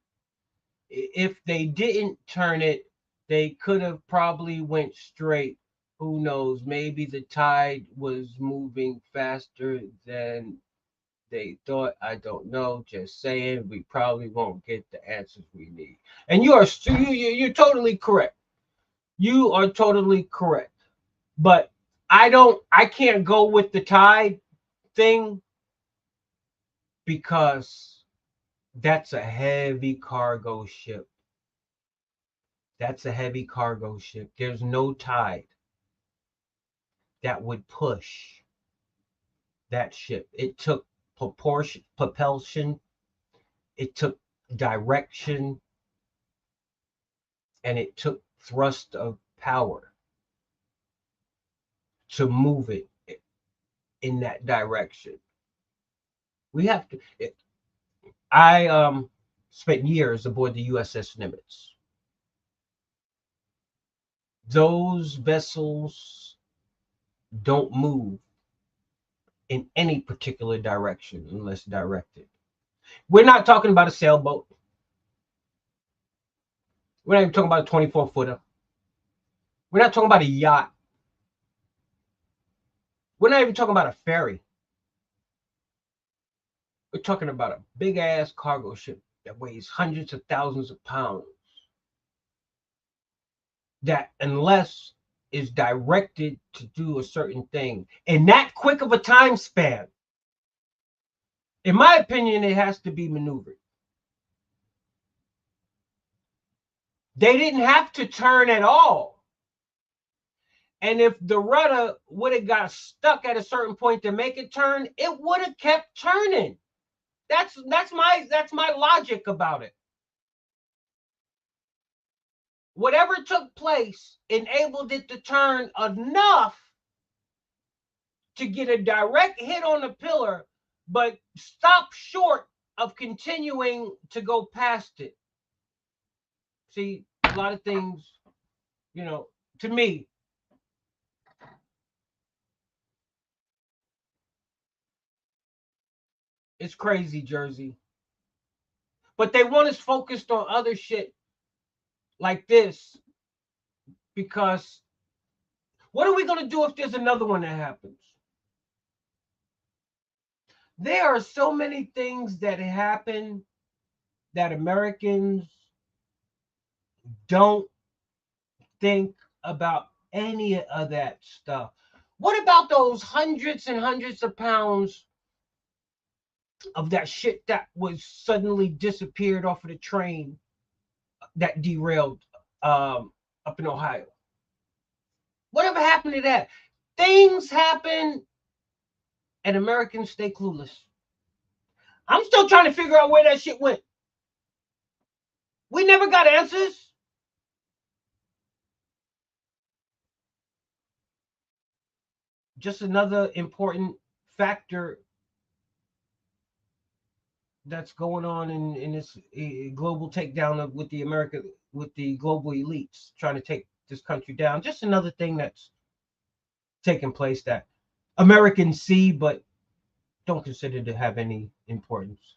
if they didn't turn it, they could have probably went straight. Who knows? Maybe the tide was moving faster than they thought. I don't know. Just saying. We probably won't get the answers we need. And you're totally correct. You are totally correct. But I can't go with the tide thing because that's a heavy cargo ship. That's a heavy cargo ship. There's no tide that would push that ship. It took propulsion, it took direction, and it took thrust of power to move it in that direction. We have to. I spent years aboard the USS Nimitz. Those vessels don't move in any particular direction unless directed. We're not talking about a sailboat. We're not even talking about a 24-footer. We're not talking about a yacht. We're not even talking about a ferry. We're talking about a big-ass cargo ship that weighs hundreds of thousands of pounds, that unless is directed to do a certain thing in that quick of a time span, in my opinion, it has to be maneuvered. They didn't have to turn at all. And if the rudder would have got stuck at a certain point to make it turn, it would have kept turning. That's my logic about it. Whatever took place enabled it to turn enough to get a direct hit on the pillar, but stop short of continuing to go past it. See, a lot of things, you know, to me, it's crazy, Jersey. But they want us focused on other shit like this, because what are we going to do if there's another one that happens? There are so many things that happen that Americans don't think about any of that stuff. What about those hundreds and hundreds of pounds of that shit that was suddenly disappeared off of the train that derailed up in Ohio? Whatever happened to that? Things happen and Americans stay clueless. I'm still trying to figure out where that shit went. We never got answers. Just another important factor that's going on in this global takedown with the global elites trying to take this country down. Just another thing that's taking place that Americans see but don't consider to have any importance.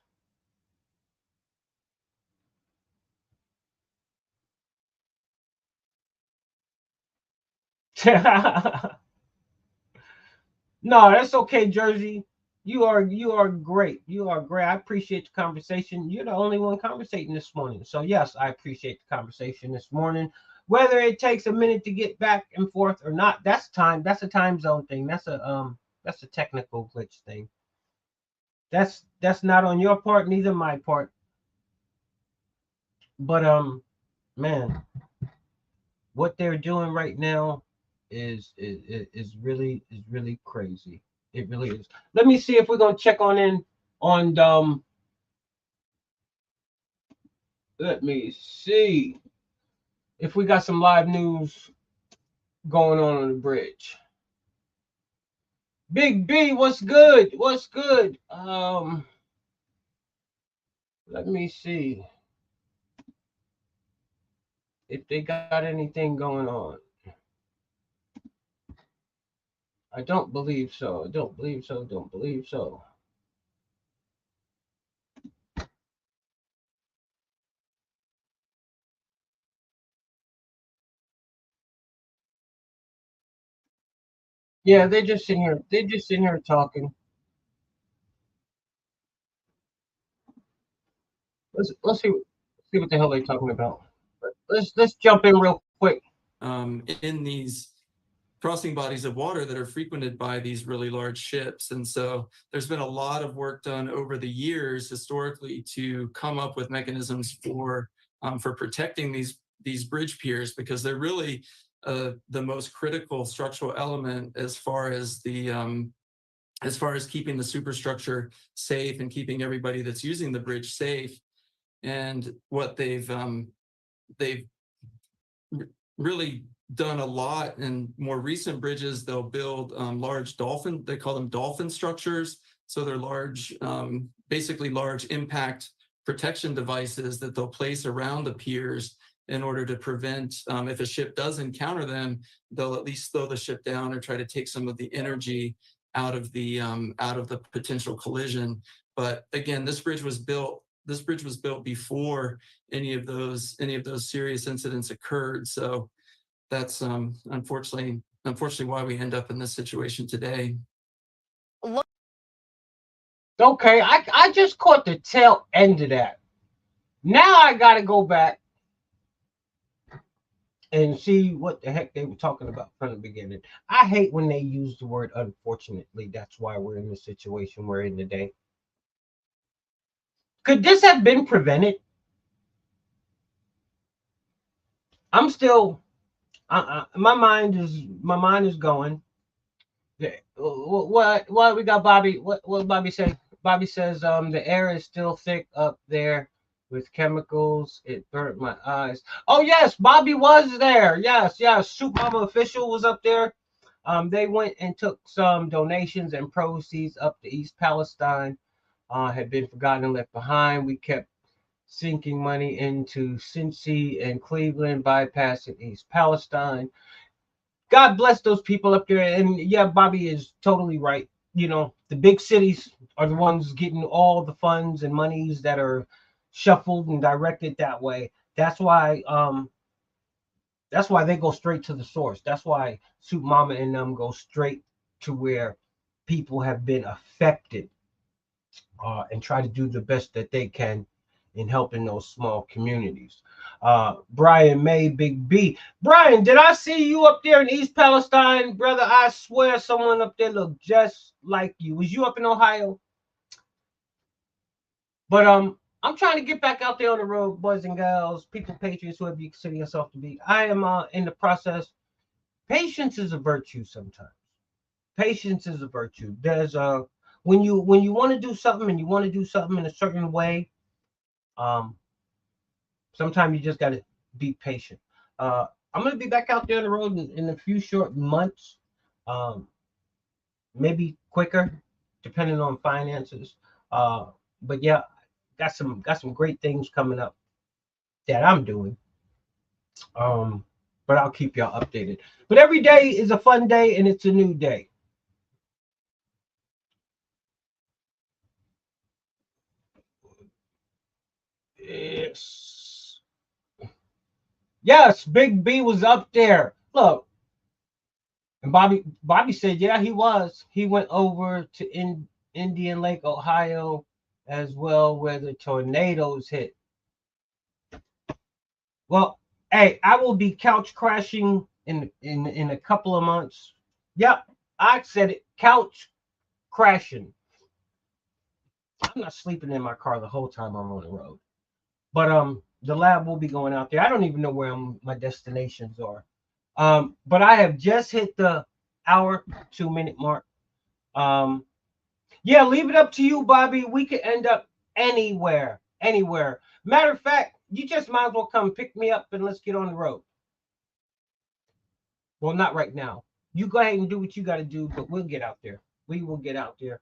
No, that's okay, Jersey. You are great. You are great. I appreciate the conversation. You're the only one conversating this morning. So yes, I appreciate the conversation this morning. Whether it takes a minute to get back and forth or not, that's time. That's a time zone thing. That's a technical glitch thing. That's not on your part, neither my part. But man, what they're doing right now is really crazy. It really is. Let me see if we're gonna check on let me see if we got some live news going on the bridge. Big B, what's good? What's good? Let me see if they got anything going on. I don't believe so. Don't believe so. Yeah, they're just sitting here. They're just sitting here talking. Let's see what the hell they're talking about. Let's jump in real quick. In these crossing bodies of water that are frequented by these really large ships. And so there's been a lot of work done over the years historically to come up with mechanisms for protecting these bridge piers, because they're really the most critical structural element as far as keeping the superstructure safe and keeping everybody that's using the bridge safe. And what they've really done a lot in more recent bridges, they'll build large dolphin, they call them dolphin structures. So they're large, basically large impact protection devices that they'll place around the piers in order to prevent, if a ship does encounter them, they'll at least slow the ship down or try to take some of the energy out of the potential collision. But again, this bridge was built before any of those serious incidents occurred. So that's unfortunately why we end up in this situation today. Okay, I just caught the tail end of that. Now I got to go back and see what the heck they were talking about from the beginning. I hate when they use the word unfortunately. That's why we're in the situation we're in today. Could this have been prevented? I'm still, my mind is going. What we got, Bobby? What Bobby say? Bobby says the air is still thick up there with chemicals. It burnt my eyes. Oh yes, Bobby was there. Yes. Soup Mama official was up there. They went and took some donations and proceeds up to East Palestine. Had been forgotten and left behind. We kept sinking money into Cincy and Cleveland, bypassing East Palestine. God bless those people up there. And yeah, Bobby is totally right. You know, the big cities are the ones getting all the funds and monies that are shuffled and directed that way. That's why they go straight to the source. That's why Soup Mama and them go straight to where people have been affected, and try to do the best that they can in helping those small communities. Brian May, Big B. Brian, did I see you up there in East Palestine, brother? I swear someone up there looked just like you. Was you up in Ohio? But I'm trying to get back out there on the road, boys and girls, people, patriots, whoever you consider yourself to be. I am in the process. Patience is a virtue sometimes. Patience is a virtue. There's when you want to do something and you want to do something in a certain way, sometimes you just got to be patient. I'm going to be back out there on the road in a few short months, maybe quicker, depending on finances. But yeah, got some great things coming up that I'm doing. But I'll keep y'all updated. But every day is a fun day and it's a new day. Yes, Big B was up there. Look, and Bobby said, yeah, he was. He went over to Indian Lake, Ohio, as well, where the tornadoes hit. Well, hey, I will be couch crashing in a couple of months. Yep, I said it. Couch crashing. I'm not sleeping in my car the whole time I'm on the road. But the lab will be going out there. I don't even know where my destinations are. But I have just hit the hour, 2-minute mark. Yeah, leave it up to you, Bobby. We could end up anywhere. Matter of fact, you just might as well come pick me up and let's get on the road. Well, not right now. You go ahead and do what you got to do, but we'll get out there. We will get out there.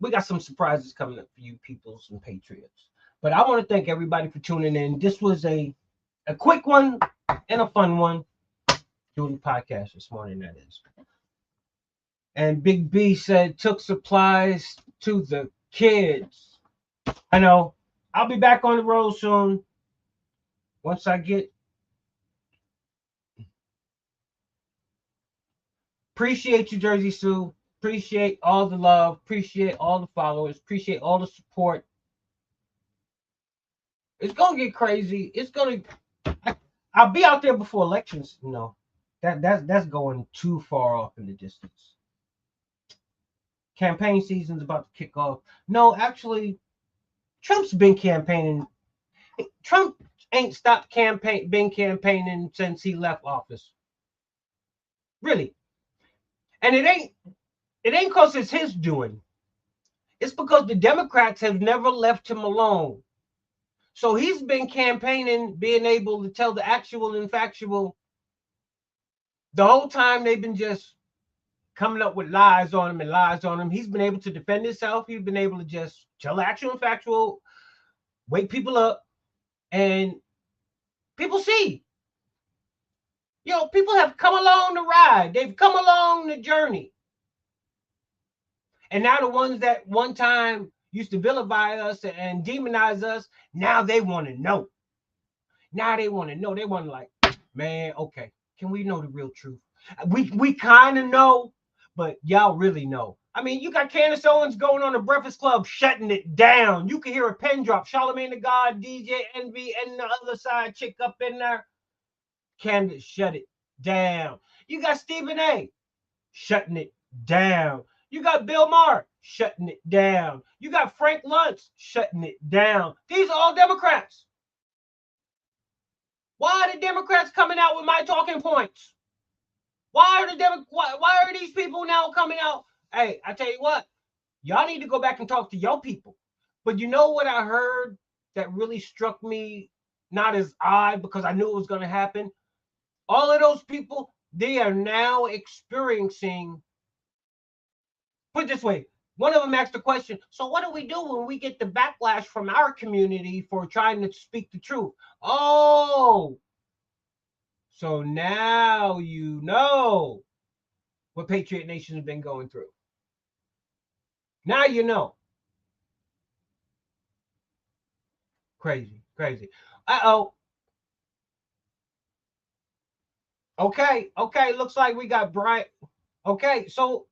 We got some surprises coming up for you peoples and patriots. But I want to thank everybody for tuning in. This was a quick one and a fun one. Doing the podcast this morning, that is. And Big B said, took supplies to the kids. I know. I'll be back on the road soon. Once I get. Appreciate you, Jersey Sue. Appreciate all the love. Appreciate all the followers. Appreciate all the support. It's going to get crazy. I'll be out there before elections. No, that's going too far off in the distance. Campaign season's about to kick off. No, actually, Trump's been campaigning. Trump ain't stopped been campaigning since he left office. Really. And it ain't because it's his doing. It's because the Democrats have never left him alone. So he's been campaigning, being able to tell the actual and factual. The whole time they've been just coming up with lies on him. He's been able to defend himself. He's been able to just tell the actual and factual, wake people up, and people see. People have come along the ride. They've come along the journey. And now the ones that one time used to vilify us and demonize us, now they want to know. They want to like, man, okay, can we know the real truth? We kind of know, but y'all really know. I mean, you got Candace Owens going on the Breakfast Club, shutting it down. You can hear a pin drop. Charlamagne the God, DJ Envy, and the other side chick up in there. Candace, shut it down. You got Stephen A. shutting it down. You got Bill Maher shutting it down. You got Frank Luntz shutting it down. These are all Democrats. Why are the Democrats coming out with my talking points? Why are these people now coming out? Hey, I tell you what, y'all need to go back and talk to your people. But you know what I heard that really struck me, not as odd, because I knew it was going to happen? All of those people, they are now experiencing, put it this way, one of them asked the question, so what do we do when we get the backlash from our community for trying to speak the truth? Oh, so now you know what Patriot Nation has been going through. Now you know. Crazy, crazy. Uh-oh. Okay, looks like we got Brian. Okay, so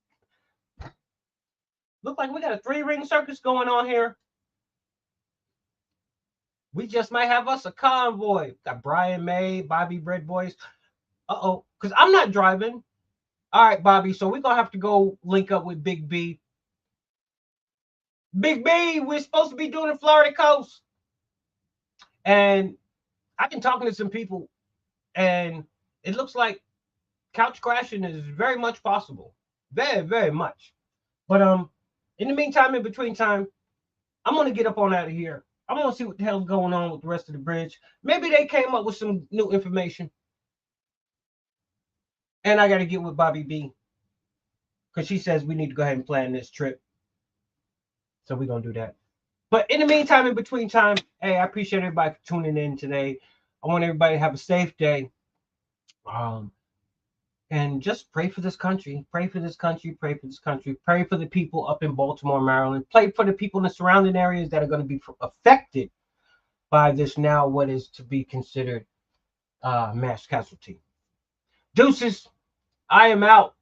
look like we got a 3-ring circus going on here. We just might have us a convoy. Got Brian May, Bobby Bread Boys. Uh-oh, because I'm not driving. All right, Bobby, so we're going to have to go link up with Big B. Big B, we're supposed to be doing the Florida coast. And I've been talking to some people, and it looks like couch crashing is very much possible. Very, very much. But in the meantime, in between time, I'm going to get up on out of here. I'm going to see what the hell's going on with the rest of the bridge. Maybe they came up with some new information. And I got to get with Bobby B, because she says we need to go ahead and plan this trip. So we're going to do that. But in the meantime, in between time, hey, I appreciate everybody for tuning in today. I want everybody to have a safe day. And just pray for this country. Pray for this country. Pray for this country. Pray for the people up in Baltimore, Maryland. Pray for the people in the surrounding areas that are going to be affected by this now, what is to be considered mass casualty. Deuces, I am out.